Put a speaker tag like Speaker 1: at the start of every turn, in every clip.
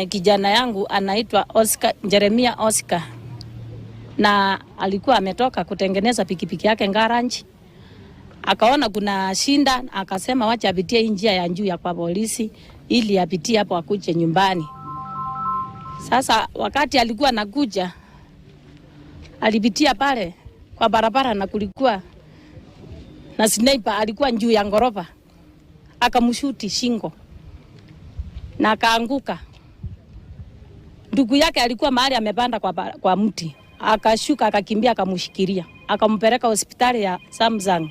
Speaker 1: kijana yangu anaitwa Oscar, Jeremia Oscar, na alikuwa ametoka kutengeneza pikipiki yake garage. Akaona kuna shinda, akasema wacha apitie njia ya juu ya kwa polisi ili apitie hapo akuje nyumbani. Sasa wakati alikuwa anakuja, alipitia pale kwa barabara na kulikuwa na sniper alikuwa juu ya ngorofa. Akamshuti shingo na akaanguka. Ndugu yake alikuwa mahali amepanda kwa mti. Akashuka akakimbia akamshikilia. Akampeleka hospitali ya Samsung.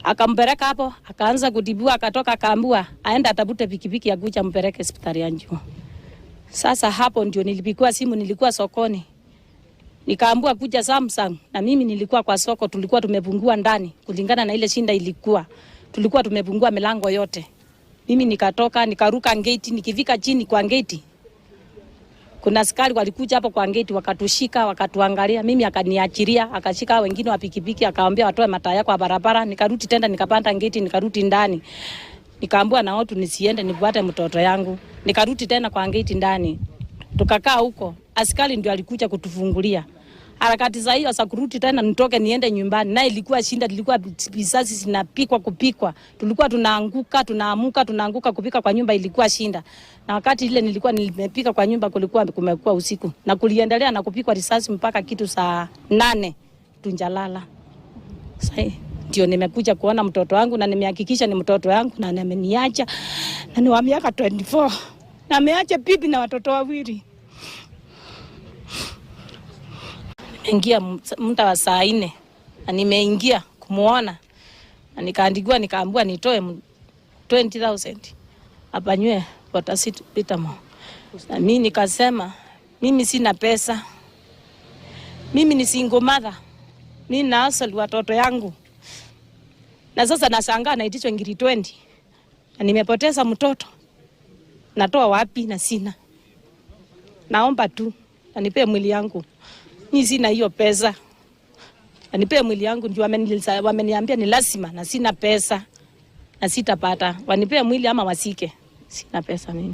Speaker 1: Akampeleka hapo, akaanza kutibiwa, akatoka akaambiwa aenda atafute pikipiki ya kuja mpeleke hospitali ya juu. Sasa hapo ndio nilipigiwa simu, nilikuwa sokoni. Nikaambiwa kuja Samsung na mimi nilikuwa kwa soko, tulikuwa tumepungua ndani kulingana na ile shinda ilikuwa. Tulikuwa tumepungua milango yote. Mimi nikatoka, nikaruka gate, nikifika chini kwa gate. Kuna askari walikuja hapo kwa gate wakatushika, wakatuangalia. Mimi akaniachilia, akashika wengine wa pikipiki, akawaambia watoe mataya kwa barabara. Nikarudi tena nikapanda gate, nikarudi ndani. Nikaambiwa na watu nisiende nifuate mtoto yangu. Nikarudi tena kwa gate ndani. Tukakaa huko. Askari ndio alikuja kutufungulia. Harakati za hiyo za kurudi tena nitoke niende nyumbani. Na ilikuwa shinda, ilikuwa risasi zinapikwa kupikwa. Tulikuwa tunaanguka, tunaamuka, tunaanguka kupika kwa nyumba ilikuwa shinda. Na wakati ile nilikuwa nimepika kwa nyumba kulikuwa kumekuwa usiku. Na kuliendelea na kupikwa risasi mpaka kitu saa 8 tunjalala. Sasa ndio nimekuja kuona mtoto wangu na nimehakikisha ni mtoto wangu na ameniacha na ni wa miaka 24. Na ameacha bibi na watoto wawili. Nimeingia muda wa saa 4 na nimeingia kumuona na nikaandikiwa nikaambiwa nitoe 20,000 apanywe Potasitamo. Na mimi nikasema mimi sina pesa. Mimi ni single mother. Mimi na asali watoto yangu. Na sasa nashangaa naitishwa ngiri 20. Na nimepoteza mtoto. Natoa wapi na sina. Naomba tu anipe mwili yangu. Mimi sina hiyo pesa. Anipe mwili yangu ndio wameniambia ni lazima na sina pesa na sitapata. Wanipe mwili ama wasike. Sina pesa mimi.